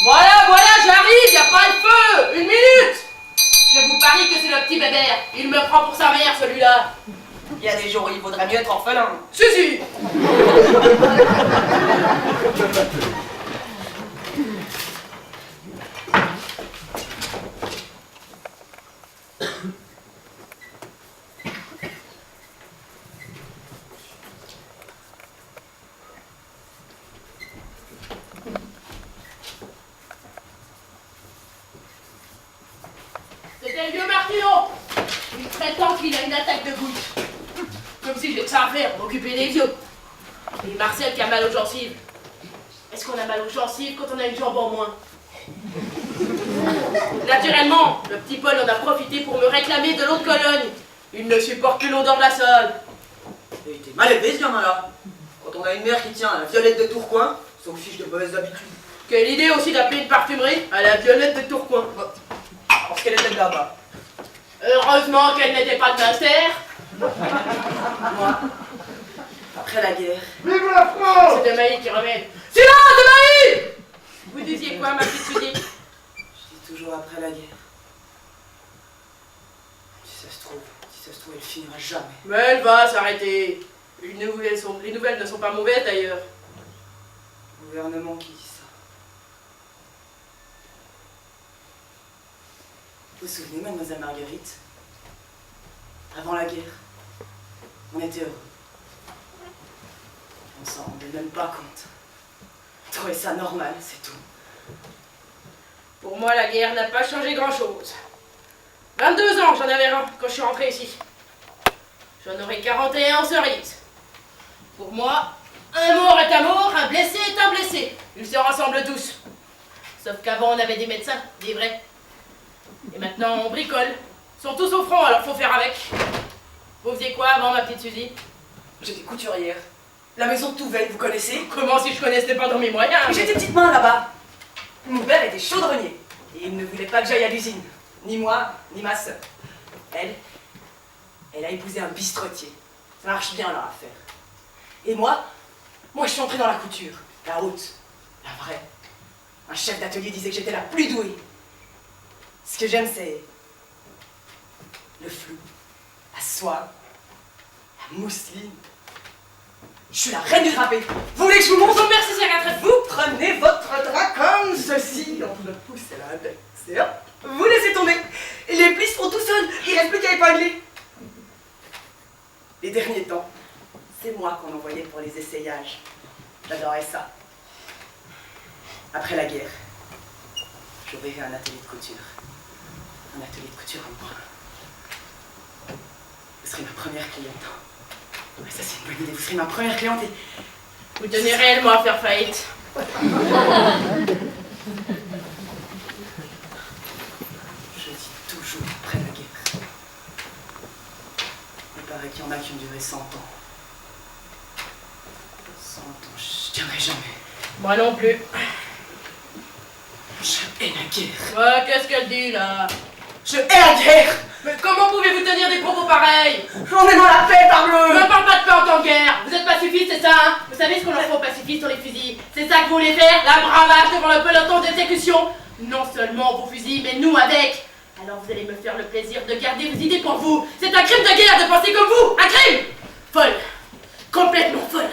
Voilà, voilà, j'arrive, y a pas de feu. Une minute. Je vous parie que c'est le petit bébert. Il me prend pour sa mère, celui-là. Il y a des jours où il vaudrait mieux être orphelin. Si, si. C'était le vieux Martino. Il prétend qu'il a une attaque de goutte. Comme si j'ai que ça à faire, m'occuper des vieux. Et Marcel qui a mal aux gencives. Est-ce qu'on a mal aux gencives quand on a une jambe en moins? Naturellement, le petit Paul en a profité pour me réclamer de l'eau de Cologne. Il ne supporte plus l'odeur de la sole. Et t'es mal élevé ce gamin-là. Quand on a une mère qui tient à la Violette de Tourcoing, ça fiche de mauvaises habitudes. Quelle idée aussi d'appeler une parfumerie à la Violette de Tourcoing. Parce qu'elle était de là-bas. Heureusement qu'elle n'était pas de Master. Moi, après la guerre. Vive la France! C'est Demaï qui remède. Silence, Demaï! Vous disiez quoi, ma petite Sudie? Je dis toujours après la guerre. Si ça se trouve, elle finira jamais. Mais elle va s'arrêter. Les nouvelles ne sont pas mauvaises d'ailleurs. Le gouvernement qui dit ça. Vous vous souvenez, mademoiselle Marguerite? Avant la guerre, on était heureux. On s'en rendait même pas compte. On trouvait ça normal, c'est tout. Pour moi, la guerre n'a pas changé grand-chose. 22 ans, j'en avais un quand je suis rentré ici. J'en aurai 41 en cerise. Pour moi, un mort est un mort, un blessé est un blessé. Ils se rassemblent tous. Sauf qu'avant, on avait des médecins, des vrais. Et maintenant, on bricole. Ils sont tous au front, alors faut faire avec. Vous faisiez quoi avant, ma petite Suzy? J'étais couturière. La maison de Touvel, vous connaissez? Comment si je connaissais pas dans mes moyens? Mais j'étais petite main là-bas. Mon père était chaudronnier. Et il ne voulait pas que j'aille à l'usine. Ni moi, ni ma sœur. Elle a épousé un bistrotier. Ça marche bien leur affaire. Et moi je suis entrée dans la couture. La haute, la vraie. Un chef d'atelier disait que j'étais la plus douée. Ce que j'aime, c'est le flou, la soie, la mousseline. Je suis la reine du drapé. Vous voulez que je vous montre? Non, merci, c'est rien très fou. Vous prenez votre drap comme ceci, entre le pouce et l'index, et hop, vous laissez tomber. Et les plis se font tout seuls, il reste plus qu'à épingler. Les derniers temps, c'est moi qu'on envoyait pour les essayages. J'adorais ça. Après la guerre, j'ouvrirai un atelier de couture. Un atelier de couture en moi. Vous serez ma première cliente. Ouais, ça c'est une bonne idée, vous serez ma première cliente et... Vous tenez réellement à faire faillite. Je dis toujours après la guerre. Il paraît qu'il y en a qui ont duré 100 ans. 100 ans, je tiendrai jamais. Moi non plus. Je hais la guerre. Ouais, qu'est-ce qu'elle dit là? Je hais la guerre. Mais comment pouvez-vous tenir des propos pareils? On est dans la paix, Je parbleu. ne parle pas de paix en temps de guerre. Vous êtes pacifistes, c'est ça, hein? Vous savez ce qu'on leur fait aux pacifistes sur les fusils? C'est ça que vous voulez faire? La bravade devant le peloton d'exécution? Non seulement vos fusils, mais nous avec. Alors vous allez me faire le plaisir de garder vos idées pour vous. C'est un crime de guerre de penser comme vous. Un crime! Folle. Complètement folle.